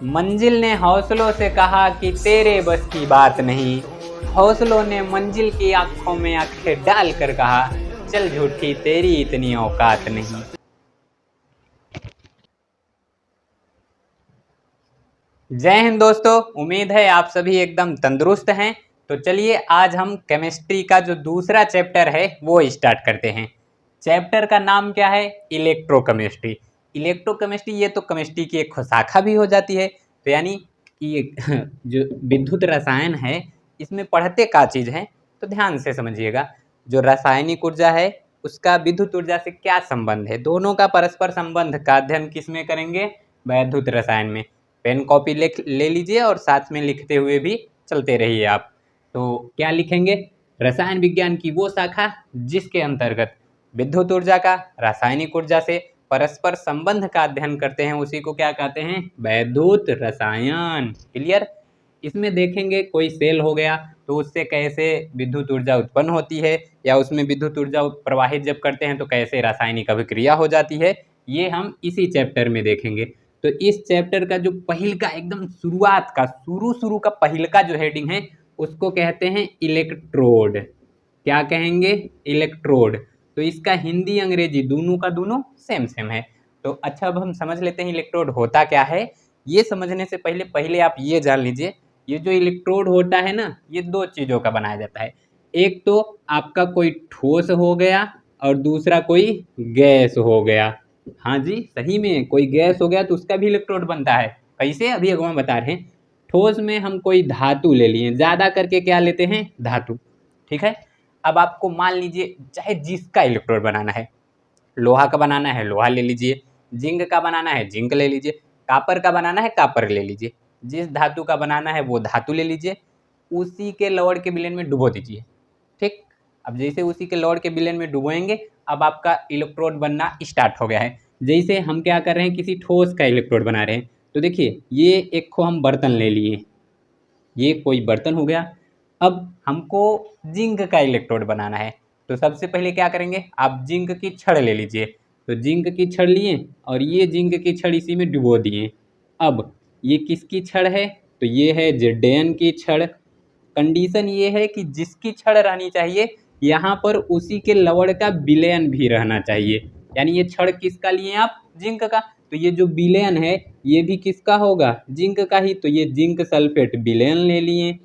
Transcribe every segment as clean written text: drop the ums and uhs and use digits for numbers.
मंजिल ने हौसलों से कहा कि तेरे बस की बात नहीं। हौसलों ने मंजिल की आंखों में आंखें डाल कर कहा, चल झूठी तेरी इतनी औकात नहीं। जय हिंद दोस्तों, उम्मीद है आप सभी एकदम तंदुरुस्त हैं। तो चलिए आज हम केमिस्ट्री का जो दूसरा चैप्टर है वो स्टार्ट करते हैं। चैप्टर का नाम क्या है? इलेक्ट्रोकेमिस्ट्री। इलेक्ट्रोकेमिस्ट्री ये तो केमिस्ट्री की एक शाखा भी हो जाती है। तो यानी कि जो विद्युत रसायन है इसमें पढ़ते क्या चीज़ है, तो ध्यान से समझिएगा। जो रासायनिक ऊर्जा है उसका विद्युत ऊर्जा से क्या संबंध है, दोनों का परस्पर संबंध का अध्ययन किस में करेंगे? वैद्युत रसायन में। पेन कॉपी ले लीजिए और साथ में लिखते हुए भी चलते रहिए आप। तो क्या लिखेंगे? रसायन विज्ञान की वो शाखा जिसके अंतर्गत विद्युत ऊर्जा का रासायनिक ऊर्जा से परस्पर संबंध का अध्ययन करते हैं, उसी को क्या कहते हैं? वैद्युत रसायन। क्लियर? इसमें देखेंगे कोई सेल हो गया तो उससे कैसे विद्युत ऊर्जा उत्पन्न होती है, या उसमें विद्युत ऊर्जा प्रवाहित जब करते हैं तो कैसे रासायनिक अभिक्रिया हो जाती है, ये हम इसी चैप्टर में देखेंगे। तो इस चैप्टर का जो पहिल का एकदम शुरुआत का शुरू का पहिल का जो हेडिंग है उसको कहते हैं इलेक्ट्रोड। क्या कहेंगे? इलेक्ट्रोड। तो इसका हिंदी अंग्रेजी दोनों का दोनों सेम है। तो अच्छा, अब हम समझ लेते हैं इलेक्ट्रोड होता क्या है। ये समझने से पहले आप ये जान लीजिए, ये जो इलेक्ट्रोड होता है ना, ये दो चीज़ों का बनाया जाता है। एक तो आपका कोई ठोस हो गया और दूसरा कोई गैस हो गया। हाँ जी, सही में कोई गैस हो गया तो उसका भी इलेक्ट्रोड बनता है। कैसे? अभी अगवा बता रहे हैं। ठोस में हम कोई धातु ले लिए, ज़्यादा करके क्या लेते हैं? धातु। ठीक है। अब आपको मान लीजिए चाहे जिसका इलेक्ट्रोड बनाना है, लोहा का बनाना है लोहा ले लीजिए, जिंक का बनाना है जिंक ले लीजिए, कापर का बनाना है कापर ले लीजिए, जिस धातु का बनाना है वो धातु ले लीजिए, उसी के लवण के विलयन में डुबो दीजिए। ठीक। अब जैसे उसी के लवण के विलयन में डुबोएंगे, अब आपका इलेक्ट्रोड बनना स्टार्ट हो गया है। जैसे हम क्या कर रहे हैं, किसी ठोस का इलेक्ट्रोड बना रहे हैं। तो देखिए ये एक को हम बर्तन ले लिए, ये कोई बर्तन हो गया। अब हमको जिंक का इलेक्ट्रोड बनाना है, तो सबसे पहले क्या करेंगे, आप जिंक की छड़ ले लीजिए। तो जिंक की छड़ लिए और ये जिंक की छड़ इसी में डुबो दिए। अब ये किसकी छड़ है? तो ये है जिडेन की छड़। कंडीशन ये है कि जिसकी छड़ रहनी चाहिए यहाँ पर उसी के लवण का विलयन भी रहना चाहिए। यानी ये छड़ किसका लिए आप? जिंक का। तो ये जो विलयन है ये भी किसका होगा? जिंक का ही। तो ये जिंक सल्फेट विलयन ले लिए।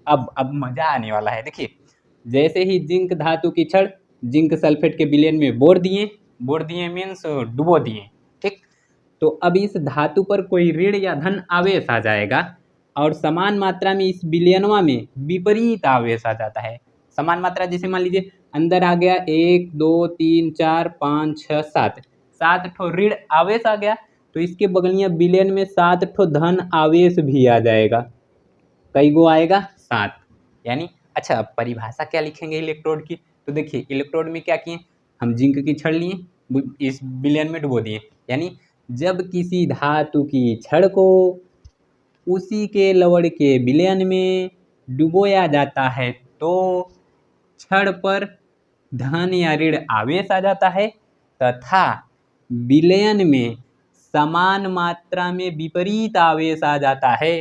अब मजा आने वाला है। देखिए, जैसे ही जिंक धातु की छड़ जिंक सल्फेट के विलयन में बोर दिए मीन्स डुबो दिए। ठीक। तो अब इस धातु पर कोई ऋण या धन आवेश आ जाएगा और समान मात्रा में इस विलयनवा में विपरीत आवेश आ जाता है। समान मात्रा जैसे मान लीजिए अंदर आ गया 1 2 3 4 5 6 7, 7 ठो ऋण आवेश आ गया, तो इसके बगलिया विलयन में 7 ठो धन आवेश भी आ जाएगा। कई गो आएगा? 7। यानी अच्छा, अब परिभाषा क्या लिखेंगे इलेक्ट्रोड की? तो देखिए इलेक्ट्रोड में क्या किए, हम जिंक की छड़ लिए, इस विलयन में डुबो दिए। यानी जब किसी धातु की छड़ को उसी के लवण के विलयन में डुबोया जाता है तो छड़ पर धन या ऋण आवेश आ जाता है, तथा विलयन में समान मात्रा में विपरीत आवेश आ जाता है।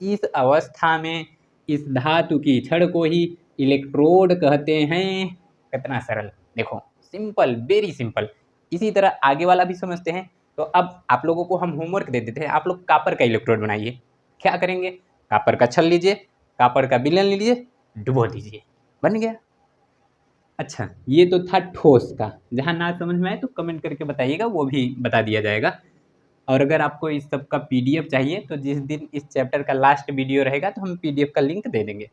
इस अवस्था में इस धातु की छड़ को ही इलेक्ट्रोड कहते हैं। कितना सरल, देखो, सिंपल, वेरी सिंपल। इसी तरह आगे वाला भी समझते हैं। तो अब आप लोगों को हम होमवर्क दे देते हैं, आप लोग कापर का इलेक्ट्रोड बनाइए। क्या करेंगे? कापर का छड़ लीजिए, कापर का विलयन लीजिए, डुबो दीजिए, बन गया। अच्छा, ये तो था ठोस का। जहाँ ना समझ में आए तो कमेंट करके बताइएगा, वो भी बता दिया जाएगा। और अगर आपको इस सब का पीडीएफ चाहिए तो जिस दिन इस चैप्टर का लास्ट वीडियो रहेगा तो हम पीडीएफ का लिंक दे देंगे।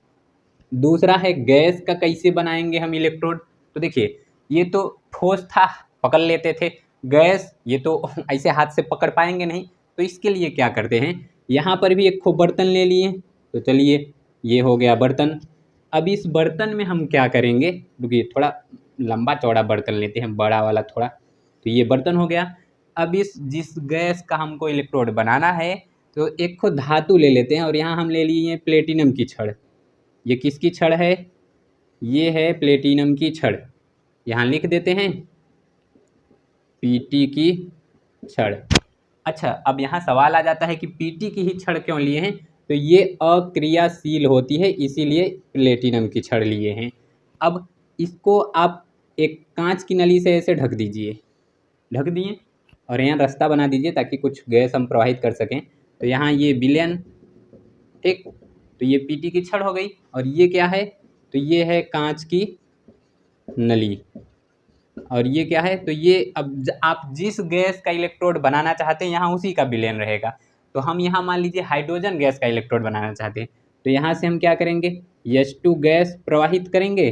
दूसरा है गैस का कैसे बनाएंगे हम इलेक्ट्रोड। तो देखिए ये तो ठोस था, पकड़ लेते थे। गैस ये तो ऐसे हाथ से पकड़ पाएंगे नहीं, तो इसके लिए क्या करते हैं, यहाँ पर भी एक खो बर्तन ले लिए। तो चलिए ये हो गया बर्तन। अब इस बर्तन में हम क्या करेंगे, रुकिए थोड़ा लंबा चौड़ा बर्तन लेते हैं, बड़ा वाला थोड़ा। तो ये बर्तन हो गया। अब इस जिस गैस का हमको इलेक्ट्रोड बनाना है तो एक खो धातु ले लेते हैं, और यहाँ हम ले लिए प्लेटिनम की छड़। ये किसकी छड़ है? ये है प्लेटिनम की छड़। यहाँ लिख देते हैं पीटी की छड़। अच्छा, अब यहाँ सवाल आ जाता है कि पीटी की ही छड़ क्यों लिए हैं, तो ये अक्रियाशील होती है इसीलिए प्लेटिनम की छड़ लिए हैं। अब इसको आप एक कांच की नली से ऐसे ढक दीजिए, ढक दिए और यहाँ रास्ता बना दीजिए ताकि कुछ गैस हम प्रवाहित कर सकें। तो यहाँ ये विलयन, ठीक, तो ये पीटी की छड़ हो गई और ये क्या है, तो ये है कांच की नली और ये क्या है, तो ये अब आप जिस गैस का इलेक्ट्रोड बनाना चाहते हैं यहाँ उसी का विलयन रहेगा। तो हम यहाँ मान लीजिए हाइड्रोजन गैस का इलेक्ट्रोड बनाना चाहते हैं, तो यहाँ से हम क्या करेंगे, H2 गैस प्रवाहित करेंगे।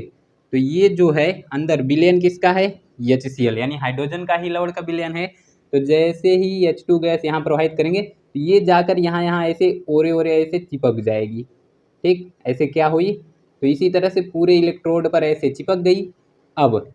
तो ये जो है अंदर विलयन किसका है, HCl, यानी हाइड्रोजन का ही लवण का विलयन है। तो जैसे ही H2 गैस यहाँ प्रवाहित करेंगे तो ये जाकर यहाँ यहाँ ऐसे ओरे ओरे ऐसे चिपक जाएगी, ठीक, ऐसे क्या हुई, तो इसी तरह से पूरे इलेक्ट्रोड पर ऐसे चिपक गई। अब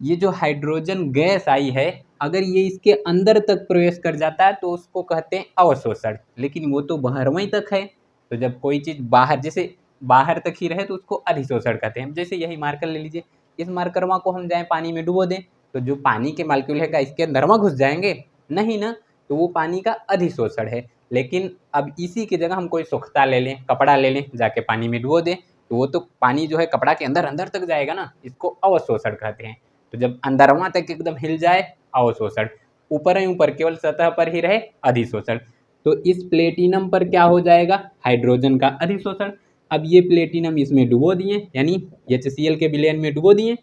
ये जो हाइड्रोजन गैस आई है, अगर ये इसके अंदर तक प्रवेश कर जाता है तो उसको कहते हैं अवशोषण, लेकिन वो तो बाहरवहीं तक है। तो जब कोई चीज़ बाहर, जैसे बाहर तक ही रहे तो उसको अधिशोषण कहते हैं। जैसे यही मार्कर ले लीजिए, इस मार्करमा को हम जाएँ पानी में डुबो दें तो जो पानी के मालिक्यूल है क्या इसके अंदरमा घुस जाएंगे, नहीं ना, तो वो पानी का अधिशोषण है। लेकिन अब इसी की जगह हम कोई सोख्ता ले लें, कपड़ा ले लें, जाके पानी में डुबो दें तो वो तो पानी जो है कपड़ा के अंदर अंदर तक जाएगा ना, इसको अवशोषण कहते हैं। तो जब अंदरवा तक एकदम हिल जाए अवशोषण, ऊपर ही ऊपर केवल सतह पर ही रहे अधिशोषण। तो इस प्लेटिनम पर क्या हो जाएगा, हाइड्रोजन का अधिशोषण। अब ये प्लेटिनम इसमें डुबो दिए, यानी HCl के विलयन में डुबो दिए,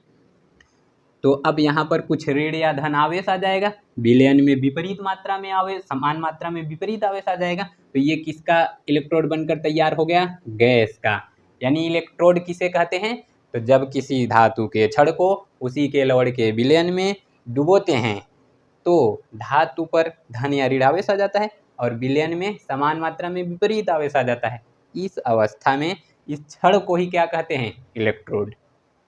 तो अब यहाँ पर कुछ ऋण या धन आवेश आ जाएगा, विलयन में विपरीत मात्रा में आवेश, समान मात्रा में विपरीत आवेश आ जाएगा। तो ये किसका इलेक्ट्रोड बनकर तैयार हो गया, गैस का। यानी इलेक्ट्रोड किसे कहते हैं, तो जब किसी धातु के छड़ को उसी के लवण के विलयन में डुबोते हैं तो धातु पर धन या ऋण आवेश आ जाता है और विलयन में समान मात्रा में विपरीत आवेश आ जाता है। इस अवस्था में इस छड़ को ही क्या कहते हैं, इलेक्ट्रोड।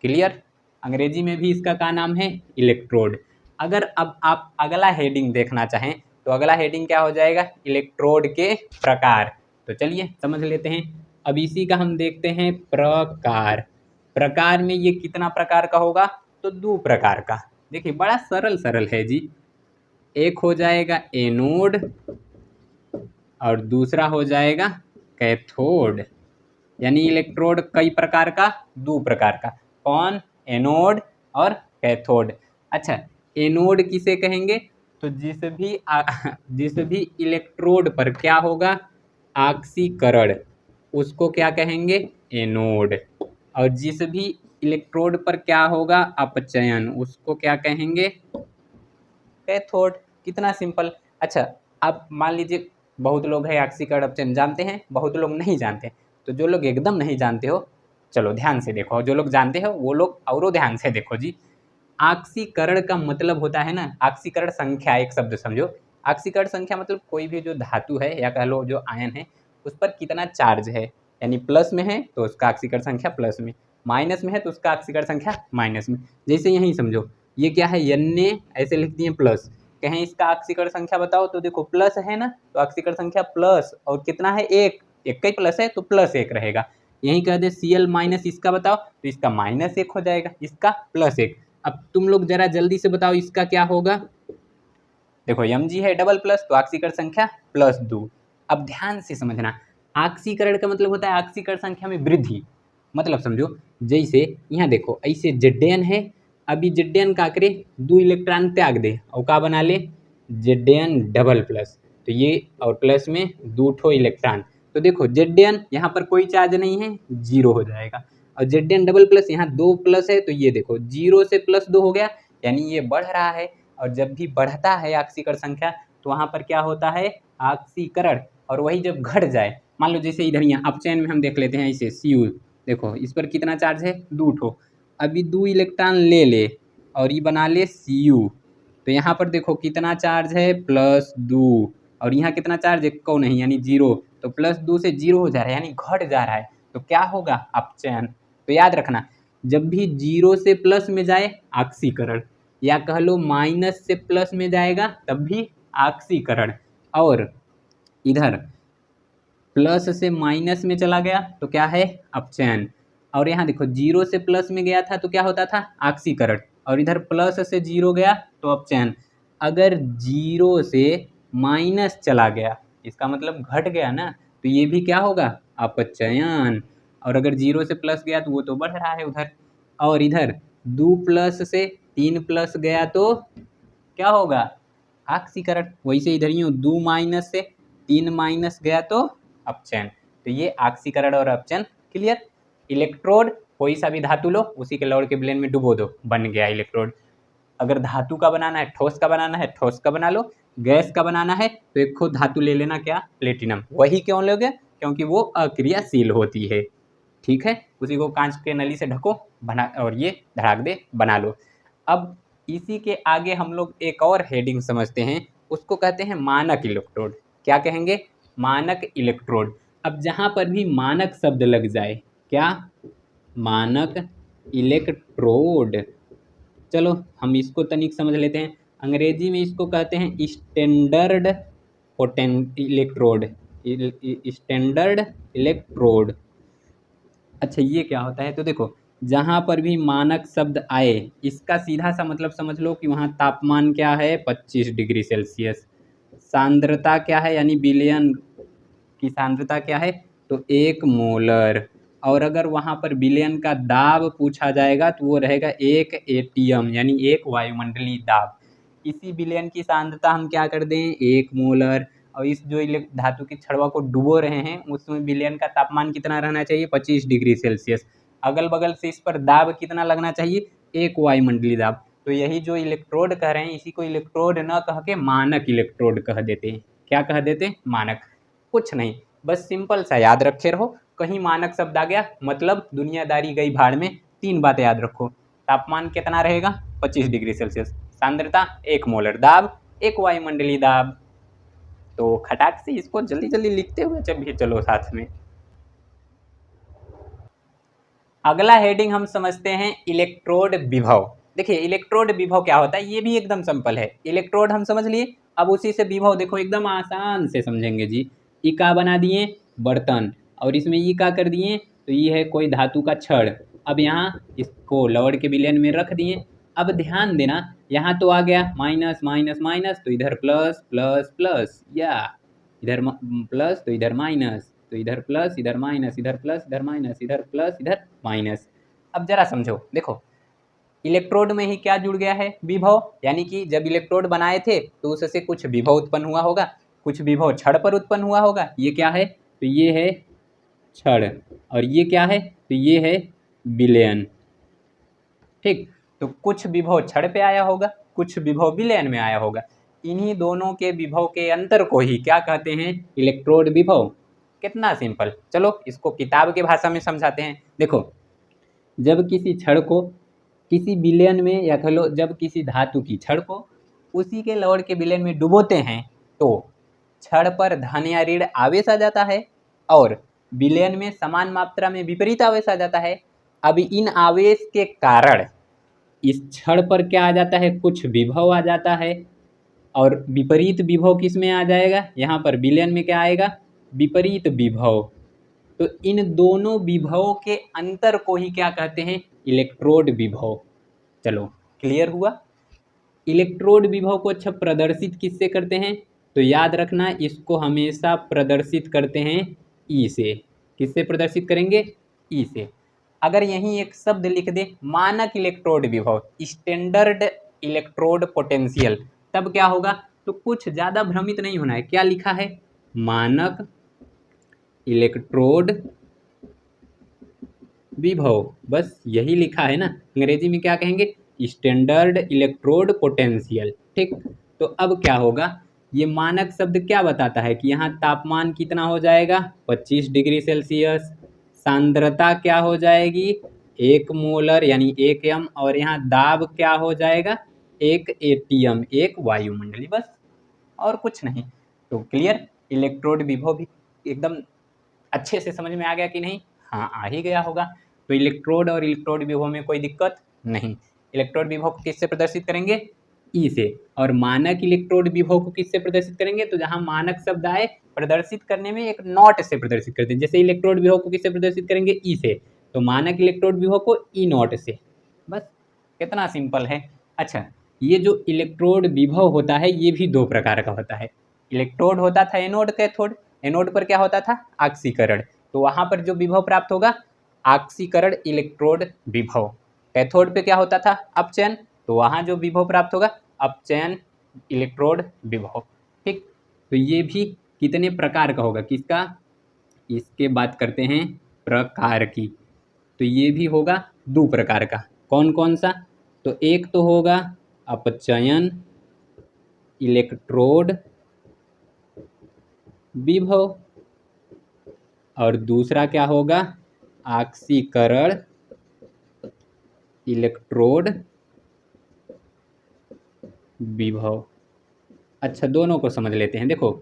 क्लियर, अंग्रेजी में भी इसका क्या नाम है, इलेक्ट्रोड। अगर अब आप अगला हेडिंग देखना चाहें तो अगला हेडिंग क्या हो जाएगा, इलेक्ट्रोड के प्रकार। तो चलिए समझ लेते हैं। अब इसी का हम देखते हैं प्रकार। प्रकार में ये कितना प्रकार का होगा, तो 2 प्रकार का। देखिए बड़ा सरल सरल है जी। एक हो जाएगा एनोड और दूसरा हो जाएगा कैथोड। यानी इलेक्ट्रोड कई प्रकार का, 2 प्रकार का। कौन, एनोड और कैथोड। अच्छा, एनोड किसे कहेंगे, तो जिस भी इलेक्ट्रोड पर क्या होगा, ऑक्सीकरण, उसको क्या कहेंगे, एनोड। और जिस भी इलेक्ट्रोड पर क्या होगा, अपचयन, उसको क्या कहेंगे, कैथोड। कितना सिंपल। अच्छा, अब मान लीजिए बहुत लोग है ऑक्सीकरण अपचयन जानते हैं, बहुत लोग नहीं जानते। तो जो लोग एकदम नहीं जानते हो, चलो ध्यान से देखो, जो लोग जानते हो वो लोग औरों ध्यान से देखो जी। ऑक्सीकरण का मतलब होता है ना, ऑक्सीकरण संख्या, एक शब्द समझो। ऑक्सीकरण संख्या मतलब कोई भी जो धातु है या कह लो जो आयन है उस पर कितना चार्ज है, यानी प्लस में है तो उसका ऑक्सीकरण संख्या प्लस में, माइनस में है तो उसका ऑक्सीकरण संख्या माइनस में। जैसे यहीं समझो, ये क्या है, Na ऐसे लिख दिए प्लस, कहें इसका ऑक्सीकरण संख्या बताओ तो देखो प्लस है ना, तो ऑक्सीकरण संख्या प्लस, और कितना है, एक, एक का ही प्लस है तो प्लस 1 रहेगा। यहीं कह दे Cl माइनस इसका बताओ तो इसका -1 हो जाएगा, इसका +1। अब तुम लोग जरा जल्दी से बताओ इसका क्या होगा। देखो Mg है डबल प्लस तो ऑक्सीकरण संख्या +2। अब ध्यान से समझना, ऑक्सीकरण का मतलब होता है ऑक्सीकरण संख्या में वृद्धि। मतलब समझो, जैसे यहाँ देखो ऐसे Zn है, अभी Zn का करे 2 इलेक्ट्रॉन त्याग दे और का बना ले Zn डबल प्लस, तो ये और प्लस में 2 ठो इलेक्ट्रॉन। तो देखो Zn यहाँ पर कोई चार्ज नहीं है, 0 हो जाएगा। और Zn डबल प्लस यहाँ 2 प्लस है तो ये देखो 0 से +2 हो गया, यानी ये बढ़ रहा है। और जब भी बढ़ता है ऑक्सीकरण संख्या तो वहाँ पर क्या होता है, ऑक्सीकरण। और वही जब घट जाए, मान लो जैसे इधर यहाँ अपचयन में हम देख लेते हैं ऐसे Cu, देखो इस पर कितना चार्ज है, 2 ठो। अभी 2 इलेक्ट्रॉन ले ले और ये बना ले Cu, तो यहाँ पर देखो कितना चार्ज है, +2। और यहाँ कितना चार्ज है, को नहीं, यानी 0। तो +2 से 0 हो जा रहा है, यानी घट जा रहा है, तो क्या होगा, अपचयन। तो याद रखना, जब भी 0 से प्लस में जाए ऑक्सीकरण, या कह लो माइनस से प्लस में जाएगा तब भी ऑक्सीकरण, और इधर प्लस से माइनस में चला गया तो क्या है, अपचयन। और यहाँ देखो 0 से प्लस में गया था तो क्या होता था, ऑक्सीकरण, और इधर प्लस से 0 गया तो अपचयन। अगर 0 से माइनस चला गया, इसका मतलब घट गया ना, तो ये भी क्या होगा, अपचयन। और अगर 0 से प्लस गया तो वो तो बढ़ रहा है उधर, और इधर 2 प्लस से 3 प्लस गया तो क्या होगा, ऑक्सीकरण। वैसे इधर यूँ 2 माइनस से 3 माइनस गया तो अपचयन। तो ये ऑक्सीकरण और अपचयन क्लियर। इलेक्ट्रोड कोई सा भी धातु लो, उसी के लौड़ के विलयन में डुबो दो, बन गया इलेक्ट्रोड। अगर धातु का बनाना है, ठोस का बनाना है, ठोस का बना लो। गैस का बनाना है तो एक खुद धातु ले लेना, क्या, प्लेटिनम। वही क्यों लोगे, क्योंकि वो अक्रियाशील होती है। ठीक है, उसी को कांच के नली से ढको, बना, और ये धड़ाक दे बना लो। अब इसी के आगे हम लोग एक और हेडिंग समझते हैं, उसको कहते हैं मानक इलेक्ट्रोड। क्या कहेंगे, मानक इलेक्ट्रोड। अब जहाँ पर भी मानक शब्द लग जाए, क्या, मानक इलेक्ट्रोड। चलो हम इसको तनिक समझ लेते हैं। अंग्रेजी में इसको कहते हैं स्टैंडर्ड इलेक्ट्रोड, स्टैंडर्ड इलेक्ट्रोड। अच्छा ये क्या होता है, तो देखो जहाँ पर भी मानक शब्द आए, इसका सीधा सा मतलब समझ लो कि वहाँ तापमान क्या है, 25 डिग्री सेल्सियस। सांद्रता क्या है, यानी विलयन की सांद्रता क्या है, तो 1 मोलर। और अगर वहाँ पर विलयन का दाब पूछा जाएगा तो वो रहेगा 1 एटीएम, यानी 1 वायुमंडलीय दाब। इसी विलयन की सांद्रता हम क्या कर दें, 1 मोलर। और इस जो धातु की छड़वा को डुबो रहे हैं, उसमें विलयन का तापमान कितना रहना चाहिए, 25 डिग्री सेल्सियस। अगल बगल से इस पर दाब कितना लगना चाहिए, 1 वायुमंडलीय दाब। तो यही जो इलेक्ट्रोड कह रहे हैं, इसी को इलेक्ट्रोड न कह के मानक इलेक्ट्रोड कह देते हैं। क्या कह देते हैं, मानक। कुछ नहीं, बस सिंपल सा याद रखे रहो, कहीं मानक शब्द आ गया मतलब दुनियादारी गई भाड़ में। 3 बातें याद रखो, तापमान कितना रहेगा, 25 डिग्री सेल्सियस, सांद्रता 1 मोलर, दाब 1 वायुमंडलीय दाब। तो खटाक से इसको जल्दी जल्दी लिखते हुए चलो साथ में। अगला हेडिंग हम समझते हैं इलेक्ट्रोड विभव। देखिए इलेक्ट्रोड विभव क्या होता है, ये भी एकदम सिंपल है। इलेक्ट्रोड हम समझ लिए, अब उसी से विभव देखो एकदम आसान से समझेंगे जी। ई का बना दिए बर्तन, और इसमें ई का कर दिए, तो ये है कोई धातु का छड़। अब यहाँ इसको लौड़ के विलयन में रख दिए। अब ध्यान देना, यहाँ तो आ गया माइनस माइनस माइनस, तो इधर प्लस प्लस प्लस, या इधर प्लस तो इधर माइनस, तो इधर प्लस इधर माइनस, इधर प्लस इधर माइनस, इधर प्लस इधर माइनस। अब जरा समझो, देखो इलेक्ट्रोड में ही क्या जुड़ गया है, विभव। यानी कि जब इलेक्ट्रोड बनाए थे तो उससे कुछ विभव उत्पन्न हुआ होगा, कुछ विभव छड़ पर उत्पन्न हुआ होगा। ये क्या है, तो ये है छड़, और ये क्या है, तो ये है विलयन। ठीक, तो कुछ विभव छड़ पे आया होगा, कुछ विभव विलयन में आया होगा। इन्हीं दोनों के विभव के अंतर को ही क्या कहते हैं, इलेक्ट्रोड विभव। कितना सिंपल। चलो इसको किताब की भाषा में समझाते हैं। देखो जब किसी छड़ को किसी विलयन में, या कह लो जब किसी धातु की छड़ को उसी के लवण के विलयन में डुबोते हैं, तो छड़ पर धन या ऋण आवेश आ जाता है, और विलयन में समान मात्रा में विपरीत आवेश आ जाता है। अब इन आवेश के कारण इस छड़ पर क्या आ जाता है, कुछ विभव आ जाता है, और विपरीत विभव किस में आ जाएगा, यहाँ पर विलयन में क्या आएगा, विपरीत विभव। तो इन दोनों विभवों के अंतर को ही क्या कहते हैं, इलेक्ट्रोड विभव। चलो क्लियर हुआ। इलेक्ट्रोड विभव को अच्छा प्रदर्शित किससे करते हैं, तो याद रखना इसको हमेशा प्रदर्शित करते हैं ई से। किससे प्रदर्शित करेंगे, ई से। अगर यहीं एक शब्द लिख दे, मानक इलेक्ट्रोड विभव, स्टैंडर्ड इलेक्ट्रोड पोटेंशियल, तब क्या होगा, तो कुछ ज़्यादा भ्रमित नहीं होना है। क्या लिखा है, मानक इलेक्ट्रोड विभव, बस यही लिखा है ना। अंग्रेजी में क्या कहेंगे, स्टैंडर्ड इलेक्ट्रोड पोटेंशियल। ठीक, तो अब क्या होगा, ये मानक शब्द क्या बताता है कि यहाँ तापमान कितना हो जाएगा, 25 डिग्री सेल्सियस। सांद्रता क्या हो जाएगी, 1 मोलर यानी 1 एम, और यहाँ दाब क्या हो जाएगा, 1 एटीएम, 1 वायुमंडली, बस और कुछ नहीं। तो क्लियर, इलेक्ट्रोड विभव भी एकदम अच्छे से समझ में आ गया कि नहीं, हाँ आ ही गया होगा। तो इलेक्ट्रोड और इलेक्ट्रोड विभव में कोई दिक्कत नहीं। इलेक्ट्रोड विभव को किससे प्रदर्शित करेंगे, ई से। और मानक इलेक्ट्रोड विभव को किससे प्रदर्शित करेंगे, तो जहाँ मानक शब्द आए प्रदर्शित करने में एक नॉट से प्रदर्शित करते हैं। जैसे इलेक्ट्रोड विभव को किससे प्रदर्शित करेंगे, ई से, तो मानक इलेक्ट्रोड विभव को ई नॉट से। बस कितना सिंपल है। अच्छा, ये जो इलेक्ट्रोड विभव होता है ये भी 2 प्रकार का होता है। इलेक्ट्रोड होता था एनोड कैथोड, एनोड पर क्या होता था ऑक्सीकरण, तो वहाँ पर जो विभव प्राप्त होगा ऑक्सीकरण इलेक्ट्रोड विभव। कैथोड पे क्या होता था अपचयन, तो वहाँ जो विभव प्राप्त होगा अपचयन इलेक्ट्रोड विभव। ठीक, तो ये भी कितने प्रकार का होगा, किसका, इसके बात करते हैं प्रकार की, तो ये भी होगा 2 प्रकार का। कौन कौन सा, तो एक तो होगा अपचयन इलेक्ट्रोड विभव और दूसरा क्या होगा ऑक्सीकरण इलेक्ट्रोड विभव। अच्छा, दोनों को समझ लेते हैं। देखो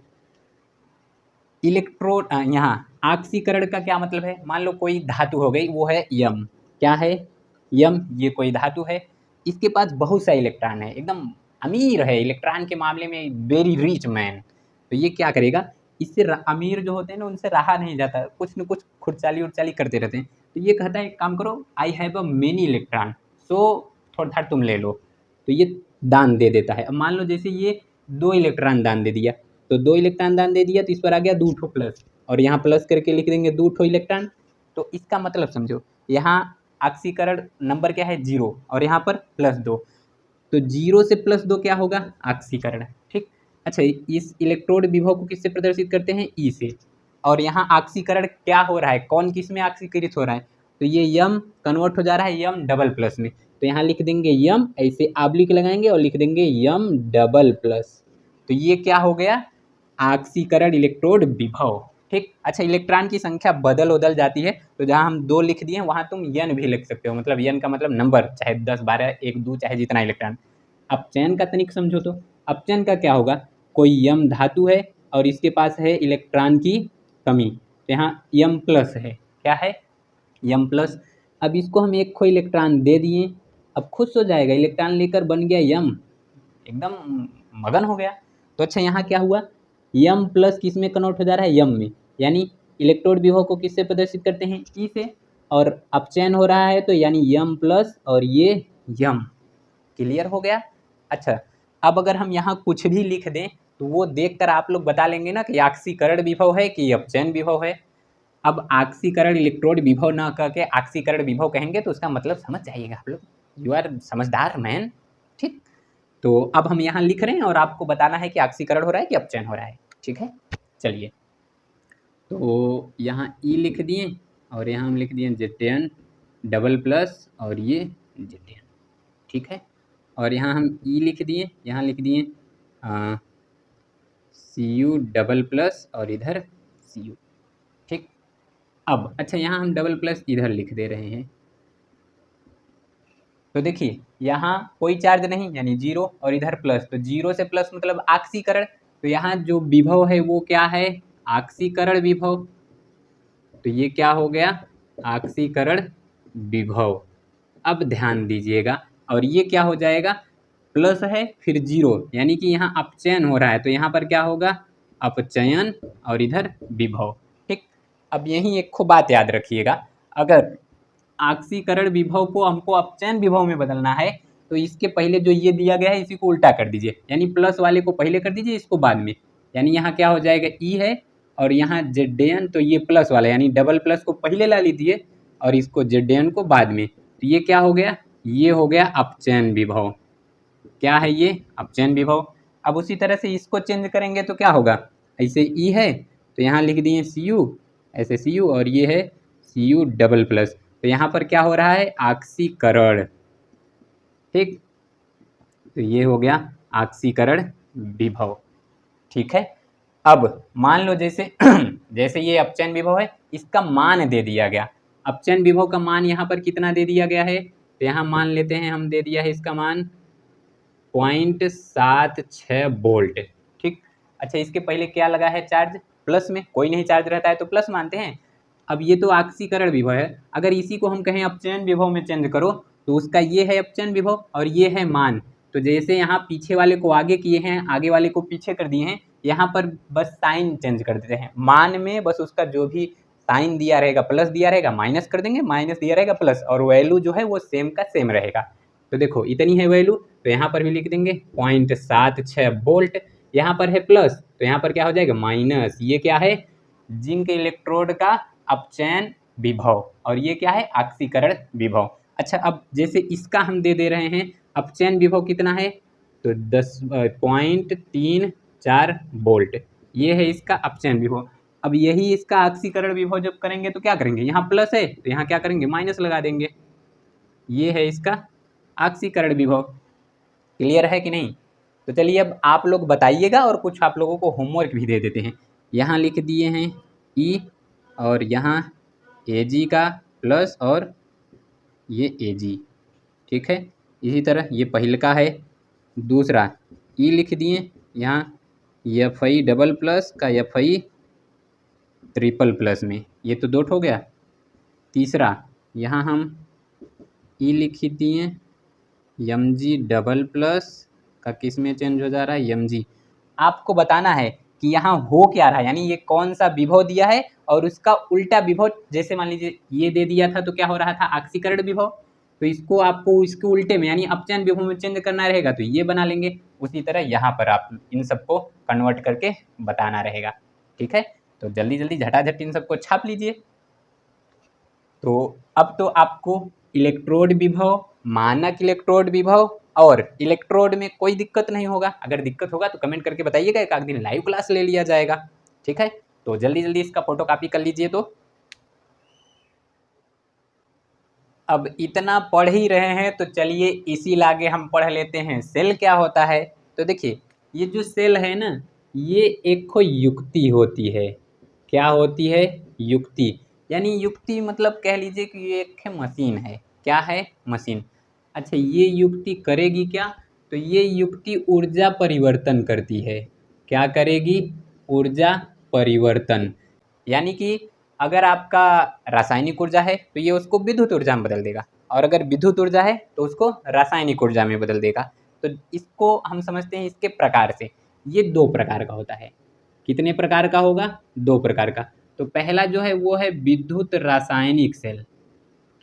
इलेक्ट्रोड, यहाँ ऑक्सीकरण का क्या मतलब है, मान लो कोई धातु हो गई, वो है यम, क्या है यम, ये कोई धातु है, इसके पास बहुत सा इलेक्ट्रॉन है, एकदम अमीर है इलेक्ट्रॉन के मामले में, वेरी रिच मैन। तो ये क्या करेगा, इससे अमीर जो होते हैं ना उनसे रहा नहीं जाता, कुछ न कुछ खुरचाली उर्चाली करते रहते हैं। तो ये कहता है एक काम करो, I have a many electron, so थोड़ा तुम ले लो, तो ये दान दे देता है। अब मान लो जैसे ये 2 इलेक्ट्रॉन दान दे दिया, तो 2 इलेक्ट्रॉन दान दे दिया, तो इस पर आ गया 2 ठो प्लस, और यहाँ प्लस करके लिख देंगे 2 ठो इलेक्ट्रॉन। तो इसका मतलब समझो, यहाँ ऑक्सीकरण नंबर क्या है 0 और यहाँ पर +2, तो 0 से +2 क्या होगा ऑक्सीकरण। ठीक, अच्छा इस इलेक्ट्रोड विभव को किससे प्रदर्शित करते हैं ई से, और यहाँ ऑक्सीकरण क्या हो रहा है, कौन किस में ऑक्सीकृत हो रहा है, तो ये यम कन्वर्ट हो जा रहा है यम डबल प्लस में, तो यहाँ लिख देंगे यम, ऐसे आब्लिक लगाएंगे और लिख देंगे यम डबल प्लस, तो ये क्या हो गया ऑक्सीकरण इलेक्ट्रोड विभव। ठीक, अच्छा इलेक्ट्रॉन की संख्या बदल जाती है, तो जहाँ हम 2 लिख दिए वहाँ तुम यन भी लिख सकते हो, मतलब यन का मतलब नंबर, चाहे 10 12 1 2 चाहे जितना इलेक्ट्रॉन। अपचयन का तनिक समझो, तो अपचयन का क्या होगा, कोई यम धातु है और इसके पास है इलेक्ट्रॉन की कमी, तो यहाँ यम प्लस है, क्या है यम प्लस। अब इसको हम एक खो इलेक्ट्रॉन दे दिए, अब खुश हो जाएगा, इलेक्ट्रॉन लेकर बन गया यम, एकदम मगन हो गया। तो अच्छा यहाँ क्या हुआ, यम प्लस किस में कन्वर्ट हो जा रहा है यम में, यानी इलेक्ट्रोड विभव को किससे प्रदर्शित करते हैं ई से, और अपचयन हो रहा है तो यानी यम प्लस और ये यम, क्लियर हो गया। अच्छा अब अगर हम यहाँ कुछ भी लिख दें तो वो देखकर आप लोग बता लेंगे ना कि ऑक्सीकरण विभव है कि अपचयन विभव है। अब ऑक्सीकरण इलेक्ट्रोड विभव ना कह के ऑक्सीकरण विभव कहेंगे तो उसका मतलब समझ जाइएगा आप लोग, यू आर समझदार मैन। ठीक, तो अब हम यहाँ लिख रहे हैं और आपको बताना है कि ऑक्सीकरण हो रहा है कि अपचयन हो रहा है। ठीक है, चलिए, तो यहाँ ई लिख दिए और यहाँ हम लिख दिए Zn डबल प्लस और ये Zn। ठीक है, और यहाँ हम ई लिख दिए, यहाँ लिख दिए Cu डबल प्लस और इधर Cu। ठीक, अब अच्छा यहाँ हम डबल प्लस इधर लिख दे रहे हैं, तो देखिए यहाँ कोई चार्ज नहीं यानी 0 और इधर प्लस, तो 0 से प्लस मतलब ऑक्सीकरण, तो यहाँ जो विभव है वो क्या है ऑक्सीकरण विभव, तो ये क्या हो गया ऑक्सीकरण विभव। अब ध्यान दीजिएगा, और ये क्या हो जाएगा प्लस है फिर 0, यानी कि यहाँ अपचयन हो रहा है, तो यहाँ पर क्या होगा अपचयन और इधर विभव। ठीक, अब यहीं एक खूब बात याद रखिएगा, अगर ऑक्सीकरण विभव को हमको अपचयन विभव में बदलना है तो इसके पहले जो ये दिया गया है इसी को उल्टा कर दीजिए, यानी प्लस वाले को पहले कर दीजिए इसको बाद में, यानी यहाँ क्या हो जाएगा ई है और यहाँ Zn, तो ये प्लस वाला यानी डबल प्लस को पहले ला लीजिए और इसको Zn को बाद में, तो ये क्या हो गया, ये हो गया अपचयन विभव। क्या है ये अपचयन विभव। अब उसी तरह से इसको चेंज करेंगे तो क्या होगा, ऐसे ई है तो यहाँ लिख दिए Cu, ऐसे Cu और ये है Cu डबल प्लस, तो यहाँ पर क्या हो रहा है ऑक्सीकरण। ठीक, तो ये हो गया ऑक्सीकरण विभव। ठीक है, अब मान लो जैसे जैसे ये अपचयन विभव है, इसका मान दे दिया गया, अपचयन विभव का मान यहाँ पर कितना दे दिया गया है, तो यहाँ मान लेते हैं हम दे दिया है इसका मान 0.76 वोल्ट। ठीक, अच्छा इसके पहले क्या लगा है चार्ज प्लस में, कोई नहीं चार्ज रहता है तो प्लस मानते हैं। अब ये तो ऑक्सीकरण विभव है, अगर इसी को हम कहें अपचयन विभव में चेंज करो तो उसका ये है अपचयन विभव और ये है मान, तो जैसे यहाँ पीछे वाले को आगे किए हैं आगे वाले को पीछे कर दिए हैं, यहाँ पर बस साइन चेंज कर देते हैं, मान में बस उसका जो भी साइन दिया रहेगा प्लस दिया रहेगा माइनस कर देंगे, माइनस दिया रहेगा प्लस, और वैल्यू जो है वो सेम का सेम रहेगा। तो देखो इतनी है वैल्यू, तो यहाँ पर भी लिख देंगे 0.76 वोल्ट, यहाँ पर है प्लस तो यहाँ पर क्या हो जाएगा माइनस, ये क्या है जिंक इलेक्ट्रोड का अपचयन विभव और ये क्या है ऑक्सीकरण विभव। अच्छा, अब जैसे इसका हम दे रहे हैं अपचयन विभव कितना है, तो 10.34 वोल्ट, ये है इसका अपचयन विभव। अब यही इसका ऑक्सीकरण विभव जब करेंगे तो क्या करेंगे, यहाँ प्लस है तो यहाँ क्या करेंगे माइनस लगा देंगे, ये है इसका ऑक्सीकरण विभव। क्लियर है कि नहीं? तो चलिए अब आप लोग बताइएगा और कुछ आप लोगों को होमवर्क भी दे देते हैं। यहाँ लिख दिए हैं ई और यहाँ Ag का प्लस और ये Ag, ठीक है। इसी तरह ये पहले का है, दूसरा ई लिख दिए, यहाँ Fi डबल प्लस का Fi ट्रिपल प्लस में, ये तो डॉट हो गया। तीसरा यहाँ हम ई लिख दिए Mg डबल प्लस का किस में चेंज हो जा रहा है Mg। आपको बताना है कि यहाँ हो क्या रहा है, यानी ये कौन सा विभव दिया है और उसका उल्टा विभव, जैसे मान लीजिए ये दे दिया था तो क्या हो रहा था ऑक्सीकरण विभव, तो इसको आपको इसके उल्टे में यानी अपचयन विभव में चेंज करना रहेगा तो ये बना लेंगे। उसी तरह यहाँ पर आप इन सबको कन्वर्ट करके बताना रहेगा, ठीक है। तो जल्दी जल्दी झटाझट इन सबको छाप लीजिए। तो अब तो आपको इलेक्ट्रोड विभव, मानक इलेक्ट्रोड विभव और इलेक्ट्रोड में कोई दिक्कत नहीं होगा। अगर दिक्कत होगा तो कमेंट करके बताइएगा, एक आध दिन लाइव क्लास ले लिया जाएगा, ठीक है। तो जल्दी जल्दी इसका फोटो कॉपी कर लीजिए। तो अब इतना पढ़ ही रहे हैं तो चलिए इसी लागे हम पढ़ लेते हैं सेल क्या होता है। तो देखिए ये जो सेल है ना, ये एक खो युक्ति होती है। क्या होती है? युक्ति। यानी युक्ति मतलब कह लीजिए कि ये एक मशीन है। क्या है? मशीन। अच्छा, ये युक्ति करेगी क्या? तो ये युक्ति ऊर्जा परिवर्तन करती है। क्या करेगी? ऊर्जा परिवर्तन। यानी कि अगर आपका रासायनिक ऊर्जा है तो ये उसको विद्युत ऊर्जा में बदल देगा, और अगर विद्युत ऊर्जा है तो उसको रासायनिक ऊर्जा में बदल देगा। तो इसको हम समझते हैं इसके प्रकार से। ये दो प्रकार का होता है। कितने प्रकार का होगा? दो प्रकार का। तो पहला जो है वो है विद्युत रासायनिक सेल।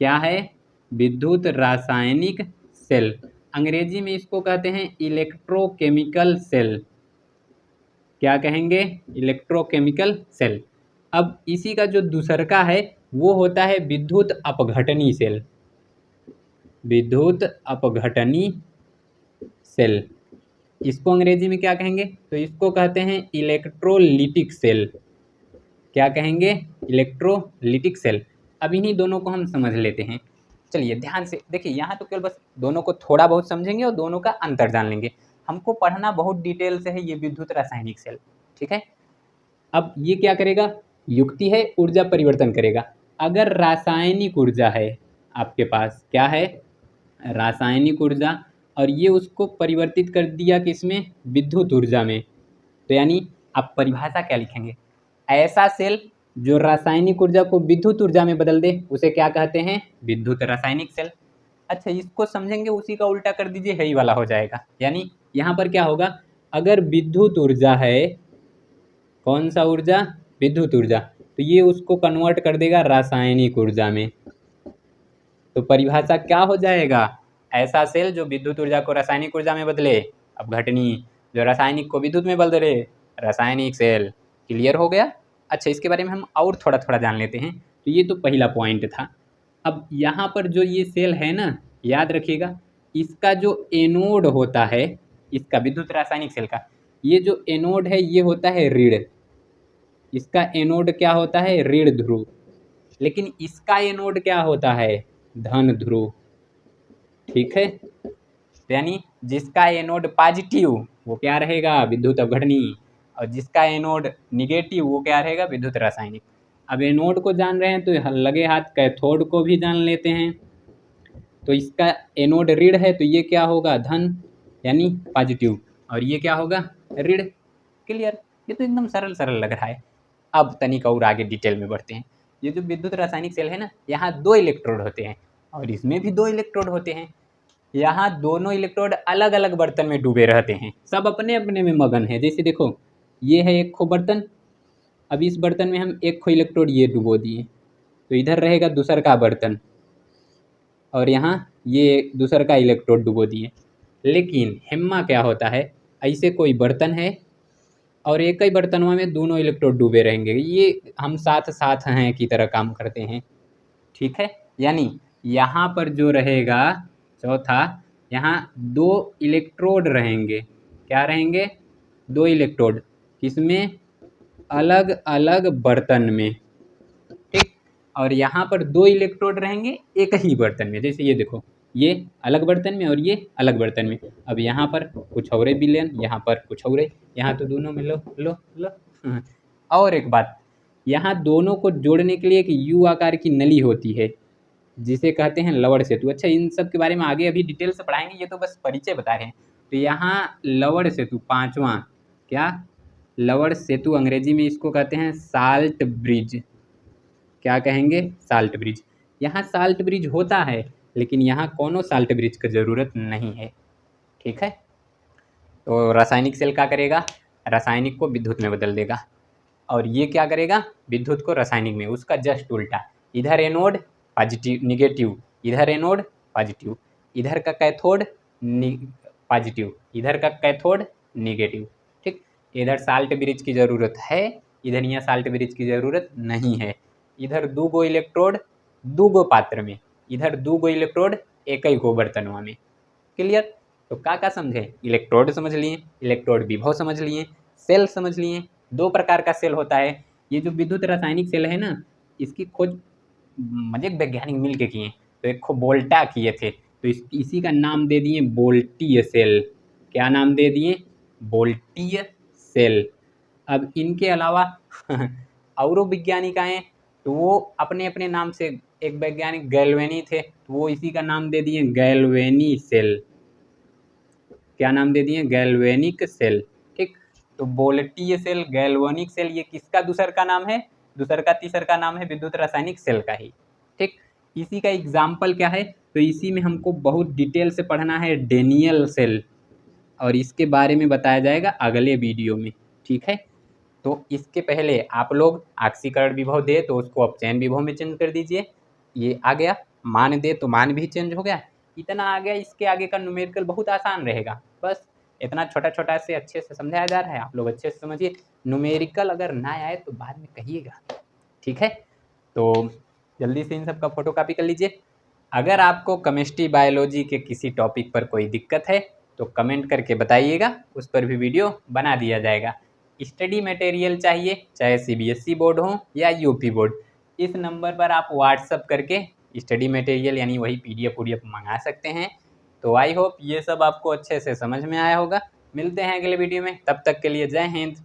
क्या है? विद्युत रासायनिक सेल। अंग्रेजी में इसको कहते हैं इलेक्ट्रोकेमिकल सेल। क्या कहेंगे? Electrochemical cell. अब इसी का जो दूसरका है वो होता है विद्युत अपघटनी सेल। विद्युत अपघटनी सेल, इसको अंग्रेजी में क्या कहेंगे? तो इसको कहते हैं इलेक्ट्रोलिटिक सेल। क्या कहेंगे? Electrolytic cell. अब इन्हीं दोनों को हम समझ लेते हैं। चलिए ध्यान से देखिए, यहाँ तो केवल बस दोनों को थोड़ा बहुत समझेंगे और दोनों का अंतर जान लेंगे। हमको पढ़ना बहुत डिटेल से है ये विद्युत रासायनिक सेल, ठीक है। अब ये क्या करेगा? युक्ति है, ऊर्जा परिवर्तन करेगा। अगर रासायनिक ऊर्जा है आपके पास, क्या है? रासायनिक ऊर्जा, और ये उसको परिवर्तित कर दिया किसमें? विद्युत ऊर्जा में। तो यानी आप परिभाषा क्या लिखेंगे? ऐसा सेल जो रासायनिक ऊर्जा को विद्युत ऊर्जा में बदल दे उसे क्या कहते हैं? विद्युत रासायनिक सेल। अच्छा, इसको समझेंगे, उसी का उल्टा कर दीजिए, है ही वाला हो जाएगा। यानी यहाँ पर क्या होगा? अगर विद्युत ऊर्जा है, कौन सा ऊर्जा? विद्युत ऊर्जा, तो ये उसको कन्वर्ट कर देगा रासायनिक ऊर्जा में। तो परिभाषा क्या हो जाएगा? ऐसा सेल जो विद्युत ऊर्जा को रासायनिक ऊर्जा में बदले, अपघटनी, जो रासायनिक को विद्युत में बदले, रासायनिक सेल। क्लियर हो गया? अच्छा, इसके बारे में हम और थोड़ा थोड़ा जान लेते हैं। तो ये तो पहला पॉइंट था। अब यहाँ पर जो ये सेल है ना, याद रखिएगा, इसका जो एनोड होता है, इसका विद्युत रासायनिक सेल का ये जो एनोड है ये होता है ऋण। इसका एनोड क्या होता है? ऋण ध्रुव। लेकिन इसका एनोड क्या होता है? धन ध्रुव, ठीक है। यानी जिसका एनोड पॉजिटिव वो क्या रहेगा? विद्युत अपघटनी, और जिसका एनोड निगेटिव वो क्या रहेगा? विद्युत रासायनिक। अब एनोड को जान रहे हैं तो लगे हाथ कैथोड को भी जान लेते हैं। तो इसका एनोड ऋण है तो ये क्या होगा? धन, यानी पॉजिटिव, और ये क्या होगा? ऋण। क्लियर? ये तो एकदम सरल सरल लग रहा है। अब तनिक और आगे डिटेल में बढ़ते हैं। ये जो विद्युत रासायनिक सेल है ना, यहाँ दो इलेक्ट्रोड होते हैं और इसमें भी दो इलेक्ट्रोड होते हैं। यहाँ दोनों इलेक्ट्रोड अलग अलग बर्तन में डूबे रहते हैं, सब अपने अपने में मगन है। जैसे देखो, ये है एक खो बर्तन, अब इस बर्तन में हम एक खो इलेक्ट्रोड ये डुबो दिए, तो इधर रहेगा दूसर का बर्तन, और यहाँ ये दूसर का इलेक्ट्रोड डुबो दिए। लेकिन हेम्मा क्या होता है? ऐसे कोई बर्तन है, और एक ही बर्तनवा में दोनों इलेक्ट्रोड डूबे रहेंगे। ये हम साथ साथ हैं की तरह काम करते हैं, ठीक है। यानी यहाँ पर जो रहेगा चौथा, यहाँ 2 इलेक्ट्रोड रहेंगे। क्या रहेंगे? 2 इलेक्ट्रोड, किसमें? अलग अलग बर्तन में, ठीक। और यहाँ पर 2 इलेक्ट्रोड रहेंगे एक ही बर्तन में। जैसे ये देखो, ये अलग बर्तन में और ये अलग बर्तन में। अब यहाँ पर कुछ और विलयन, यहाँ पर कुछ और, यहाँ तो दोनों में लो लो लो। और एक बात, यहाँ दोनों को जोड़ने के लिए एक यू आकार की नली होती है जिसे कहते हैं लवण सेतु। अच्छा, इन सब के बारे में आगे अभी डिटेल से पढ़ाएंगे, ये तो बस परिचय बता रहे हैं। तो यहाँ लवण सेतु पांचवा, क्या? लवण सेतु, अंग्रेजी में इसको कहते हैं साल्ट ब्रिज। क्या कहेंगे? Salt bridge. यहाँ साल्ट ब्रिज होता है, लेकिन यहाँ कोनो साल्ट ब्रिज की ज़रूरत नहीं है, ठीक है। तो रासायनिक सेल क्या करेगा? रासायनिक को विद्युत में बदल देगा। और ये क्या करेगा? विद्युत को रासायनिक में। उसका जस्ट उल्टा, इधर एनोड पॉजिटिव निगेटिव, इधर एनोड पॉजिटिव, इधर का कैथोड पॉजिटिव, इधर का कैथोड निगेटिव, ठीक। इधर साल्ट ब्रिज की ज़रूरत है, इधर यहाँ साल्ट ब्रिज की ज़रूरत नहीं है। इधर 2 गो इलेक्ट्रोड 2 गो पात्र में, इधर 2 गो इलेक्ट्रोड एक ही गो बर्तनवा में। क्लियर? तो का समझे? इलेक्ट्रोड समझ लिए, इलेक्ट्रोड विभव समझ लिए, सेल समझ लिए। 2 प्रकार का सेल होता है। ये जो विद्युत रासायनिक सेल है ना, इसकी खोज मजे वैज्ञानिक मिल के किए। तो एक खो बोल्टा किए थे, तो इसी का नाम दे दिए बोल्टीय सेल। क्या नाम दे दिए? बोल्टीय सेल। अब इनके अलावा और वैज्ञानिक आए, तो वो अपने अपने नाम से, एक वैज्ञानिक गैल्वेनी थे, तो वो इसी का नाम दे दिए गैल्वेनी सेल। क्या नाम दे दिए? गैल्वेनिक सेल, ठीक। तो बोल्टीय सेल, गैल्वेनिक सेल, ये किसका दूसर का नाम है? दूसर का तीसर का नाम है विद्युत रासायनिक सेल का ही, ठीक। इसी का एग्जाम्पल क्या है? तो इसी में हमको बहुत डिटेल से पढ़ना है डेनियल सेल, और इसके बारे में बताया जाएगा अगले वीडियो में, ठीक है। तो इसके पहले आप लोग ऑक्सीकरण विभव दे तो उसको अपचयन विभव में चेंज कर दीजिए। ये आ गया, मान दे तो मान भी चेंज हो गया। इतना आ गया, इसके आगे का न्यूमेरिकल बहुत आसान रहेगा। बस इतना छोटा छोटा से अच्छे से समझाया जा रहा है, आप लोग अच्छे से समझिए। न्यूमेरिकल अगर ना आए तो बाद में कहिएगा, ठीक है। तो जल्दी से इन सब का फोटो कॉपी कर लीजिए। अगर आपको केमिस्ट्री बायोलॉजी के किसी टॉपिक पर कोई दिक्कत है तो कमेंट करके बताइएगा, उस पर भी वीडियो बना दिया जाएगा। स्टडी मटेरियल चाहिए, चाहे CBSE बोर्ड हो या UP बोर्ड, इस नंबर पर आप व्हाट्सअप करके स्टडी मटेरियल यानी वही PDF मंगा सकते हैं। तो आई होप ये सब आपको अच्छे से समझ में आया होगा। मिलते हैं अगले वीडियो में, तब तक के लिए जय हिंद।